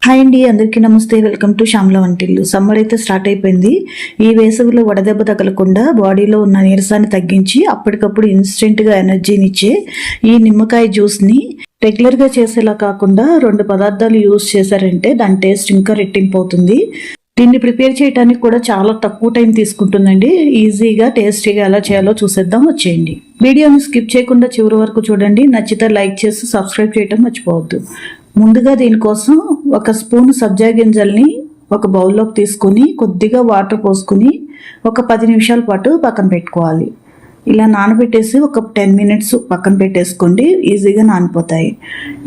Hi అండి, అందరికీ నమస్తే. వెల్కమ్ టు శ్యామల వంటిల్లు. సమ్మర్ అయితే స్టార్ట్ అయిపోయింది. ఈ వేసవిలో వడదెబ్బ తగలకుండా బాడీలో ఉన్న నీరసాన్ని తగ్గించి అప్పటికప్పుడు ఇన్స్టెంట్గా ఎనర్జీని ఇచ్చే ఈ నిమ్మకాయ జ్యూస్ని రెగ్యులర్గా చేసేలా కాకుండా 2 పదార్థాలు యూజ్ చేశారంటే దాని టేస్ట్ ఇంకా రెట్టింపు అవుతుంది. దీన్ని ప్రిపేర్ చేయడానికి కూడా చాలా తక్కువ టైం తీసుకుంటుందండి. ఈజీగా టేస్టీగా ఎలా చేయాలో చూసేద్దాం, వచ్చేయండి. వీడియోని స్కిప్ చేయకుండా చివరి వరకు చూడండి. నచ్చితే లైక్ చేసి సబ్స్క్రైబ్ చేయడం మర్చిపోవద్దు. ముందుగా దీనికోసం 1 స్పూన్ సబ్జా గింజల్ని ఒక బౌల్లోకి తీసుకుని కొద్దిగా వాటర్ పోసుకుని ఒక 10 నిమిషాల పాటు పక్కన పెట్టుకోవాలి. ఇలా నానబెట్టేసి ఒక 10 మినిట్స్ పక్కన పెట్టేసుకోండి, ఈజీగా నానిపోతాయి.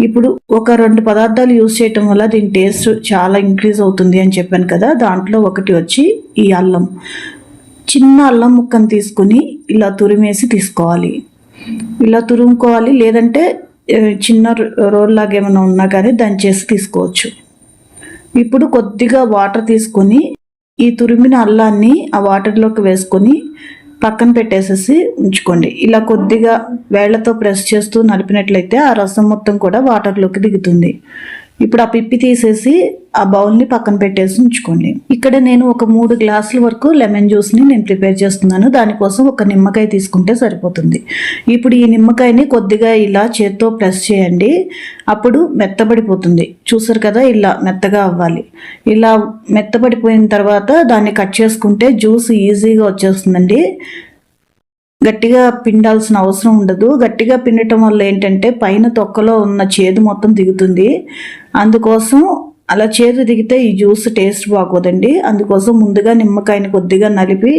ఇప్పుడు ఒక 2 పదార్థాలు యూజ్ చేయటం వల్ల దీని టేస్ట్ చాలా ఇంక్రీజ్ అవుతుంది అని చెప్పాను కదా. దాంట్లో ఒకటి వచ్చి ఈ అల్లం. చిన్న అల్లం ముక్కను తీసుకుని ఇలా తురిమేసి తీసుకోవాలి. ఇలా తురుముకోవాలి, లేదంటే చిన్న రోల్ లాగా ఏమైనా ఉన్నా కానీ దంచేసి తీసుకోవచ్చు. ఇప్పుడు కొద్దిగా వాటర్ తీసుకొని ఈ తురిమిన అల్లాన్ని ఆ వాటర్లోకి వేసుకొని పక్కన పెట్టేసేసి ఉంచుకోండి. ఇలా కొద్దిగా వేళ్లతో ప్రెస్ చేస్తూ నలిపినట్లయితే ఆ రసం మొత్తం కూడా వాటర్లోకి దిగుతుంది. ఇప్పుడు ఆ పిప్పి తీసేసి ఆ బౌల్ని పక్కన పెట్టేసి ఉంచుకోండి. ఇక్కడ నేను ఒక 3 గ్లాసుల వరకు లెమన్ జ్యూస్ని నేను ప్రిపేర్ చేస్తున్నాను. దానికోసం ఒక నిమ్మకాయ తీసుకుంటే సరిపోతుంది. ఇప్పుడు ఈ నిమ్మకాయని కొద్దిగా ఇలా చేత్తో ప్రెస్ చేయండి, అప్పుడు మెత్తబడిపోతుంది. చూసారు కదా, ఇలా మెత్తగా అవ్వాలి. ఇలా మెత్తబడిపోయిన తర్వాత దాన్ని కట్ చేసుకుంటే జ్యూస్ ఈజీగా వచ్చేస్తుందండి. గట్టిగా పిండాల్సిన అవసరం ఉండదు. గట్టిగా పిండటం వల్ల ఏంటంటే పైన తొక్కలో ఉన్న చేదు మొత్తం దిగుతుంది. అందుకోసం అలా చేదు దిగితే ఈ జ్యూస్ టేస్ట్ బాగోదండి. అందుకోసం ముందుగా నిమ్మకాయని కొద్దిగా నలిపి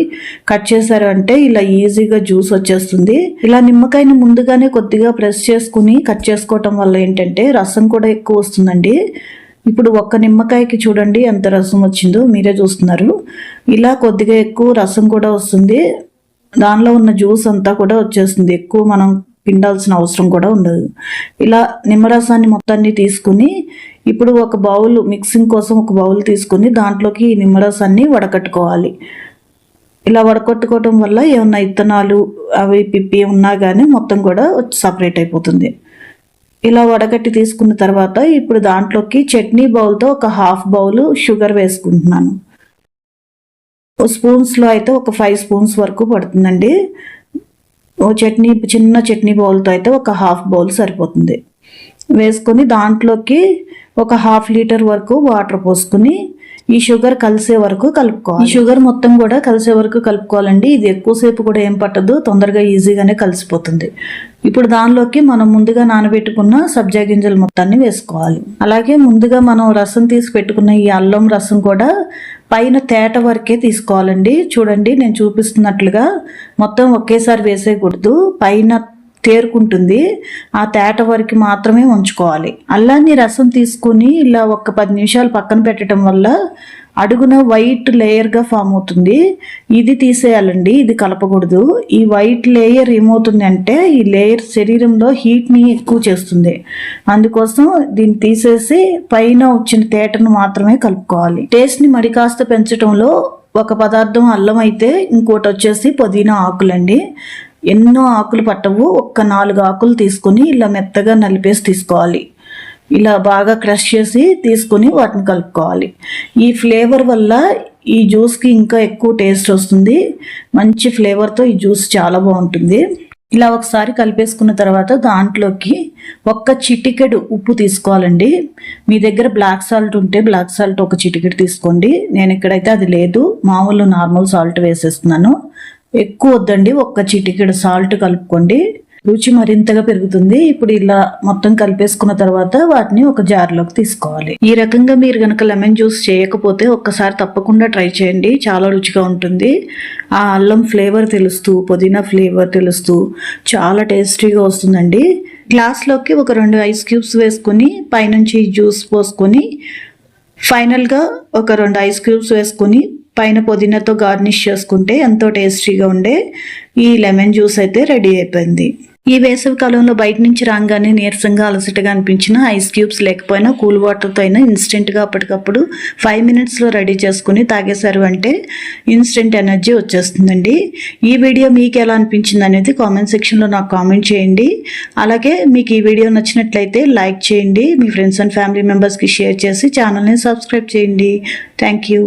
కట్ చేశారు అంటే ఇలా ఈజీగా జ్యూస్ వచ్చేస్తుంది. ఇలా నిమ్మకాయని ముందుగానే కొద్దిగా ప్రెస్ చేసుకుని కట్ చేసుకోవటం వల్ల ఏంటంటే రసం కూడా ఎక్కువ వస్తుందండి. ఇప్పుడు 1 నిమ్మకాయకి చూడండి ఎంత రసం వచ్చిందో, మీరే చూస్తున్నారు. ఇలా కొద్దిగా ఎక్కువ రసం కూడా వస్తుంది. దానిలో ఉన్న జ్యూస్ అంతా కూడా వచ్చేస్తుంది. ఎక్కువ మనం పిండాల్సిన అవసరం కూడా ఉండదు. ఇలా నిమ్మరసాన్ని మొత్తాన్ని తీసుకుని ఇప్పుడు ఒక బౌల్, మిక్సింగ్ కోసం ఒక బౌల్ తీసుకుని దాంట్లోకి ఈ నిమ్మరసాన్ని వడకట్టుకోవాలి. ఇలా వడకట్టుకోవటం వల్ల ఏమన్నా ఇత్తనాలు అవి పిప్పి ఉన్నా కానీ మొత్తం కూడా సపరేట్ అయిపోతుంది. ఇలా వడగట్టి తీసుకున్న తర్వాత ఇప్పుడు దాంట్లోకి చట్నీ బౌల్తో ఒక 1/2 బౌల్ షుగర్ వేసుకుంటున్నాను. స్పూన్స్లో అయితే ఒక 5 స్పూన్స్ వరకు పడుతుందండి. చిన్న చట్నీ బౌల్తో అయితే ఒక 1/2 బౌల్ సరిపోతుంది. వేసుకొని దాంట్లోకి ఒక 1/2 లీటర్ వరకు వాటర్ పోసుకుని ఈ షుగర్ కలిసే వరకు కలుపుకోవాలి. ఈ షుగర్ మొత్తం కూడా కలిసే వరకు కలుపుకోవాలండి. ఇది ఎక్కువసేపు కూడా ఏం పట్టదు, తొందరగా ఈజీగానే కలిసిపోతుంది. ఇప్పుడు దానిలోకి మనం ముందుగా నానబెట్టుకున్న సబ్జా గింజలు మొత్తాన్ని వేసుకోవాలి. అలాగే ముందుగా మనం రసం తీసి పెట్టుకున్న ఈ అల్లం రసం కూడా పైన తేట వరకే తీసుకోవాలండి. చూడండి, నేను చూపిస్తున్నట్లుగా మొత్తం ఒకేసారి వేసేయకూడదు, పైన తేరుకుంటుంది. ఆ తేట వరకు మాత్రమే ఉంచుకోవాలి. అల్లాన్ని రసం తీసుకుని ఇలా ఒక 10 నిమిషాలు పక్కన పెట్టడం వల్ల అడుగున వైట్ లేయర్గా ఫామ్ అవుతుంది. ఇది తీసేయాలండి, ఇది కలపకూడదు. ఈ వైట్ లేయర్ ఏమవుతుంది అంటే ఈ లేయర్ శరీరంలో హీట్ని ఎక్కువ చేస్తుంది. అందుకోసం దీన్ని తీసేసి పైన వచ్చిన తేటను మాత్రమే కలుపుకోవాలి. టేస్ట్ని మరి కాస్త పెంచడంలో ఒక పదార్థం అల్లం అయితే ఇంకోటి వచ్చేసి పుదీనా ఆకులండి. ఎన్నో ఆకులు పట్టవు, ఒక్క 4 ఆకులు తీసుకొని ఇలా మెత్తగా నలిపేసి తీసుకోవాలి. ఇలా బాగా క్రష్ చేసి తీసుకొని వాటిని కలుపుకోవాలి. ఈ ఫ్లేవర్ వల్ల ఈ జ్యూస్కి ఇంకా ఎక్కువ టేస్ట్ వస్తుంది. మంచి ఫ్లేవర్తో ఈ జ్యూస్ చాలా బాగుంటుంది. ఇలా ఒకసారి కలిపేసుకున్న తర్వాత దాంట్లోకి 1 చిటికెడు ఉప్పు తీసుకోవాలండి. మీ దగ్గర బ్లాక్ సాల్ట్ ఉంటే బ్లాక్ సాల్ట్ 1 చిటికెడు తీసుకోండి. నేను ఇక్కడైతే అది లేదు, మామూలు నార్మల్ సాల్ట్ వేసేస్తున్నాను. ఎక్కువ వద్దండి, 1 చిటికెడు సాల్ట్ కలుపుకోండి, రుచి మరింతగా పెరుగుతుంది. ఇప్పుడు ఇలా మొత్తం కలిపేసుకున్న తర్వాత వాటిని ఒక జార్లోకి తీసుకోవాలి. ఈ రకంగా మీరు కనుక లెమన్ జ్యూస్ చేయకపోతే ఒక్కసారి తప్పకుండా ట్రై చేయండి, చాలా రుచిగా ఉంటుంది. ఆ అల్లం ఫ్లేవర్ తెలుస్తూ, పుదీనా ఫ్లేవర్ తెలుస్తూ చాలా టేస్టీగా వస్తుందండి. గ్లాస్లోకి ఒక 2 ఐస్ క్యూబ్స్ వేసుకొని పైనుంచి జ్యూస్ పోసుకొని ఫైనల్గా ఒక 2 ఐస్ క్యూబ్స్ వేసుకొని పైన పుదీనాతో గార్నిష్ చేసుకుంటే ఎంతో టేస్టీగా ఉండే ఈ లెమన్ జ్యూస్ అయితే రెడీ అయిపోయింది. ఈ వేసవి కాలంలో బయట నుంచి రాగానే నీరసంగా అలసటగా అనిపించిన ఐస్ క్యూబ్స్ లేకపోయినా కూల్ వాటర్తో అయినా ఇన్స్టెంట్గా అప్పటికప్పుడు 5 మినిట్స్లో రెడీ చేసుకుని తాగేశారు అంటే ఇన్స్టెంట్ ఎనర్జీ వచ్చేస్తుందండి. ఈ వీడియో మీకు ఎలా అనిపించింది అనేది కామెంట్ సెక్షన్లో నాకు కామెంట్ చేయండి. అలాగే మీకు ఈ వీడియో నచ్చినట్లయితే లైక్ చేయండి, మీ ఫ్రెండ్స్ అండ్ ఫ్యామిలీ మెంబర్స్కి షేర్ చేసి ఛానల్ని సబ్స్క్రైబ్ చేయండి. Thank you.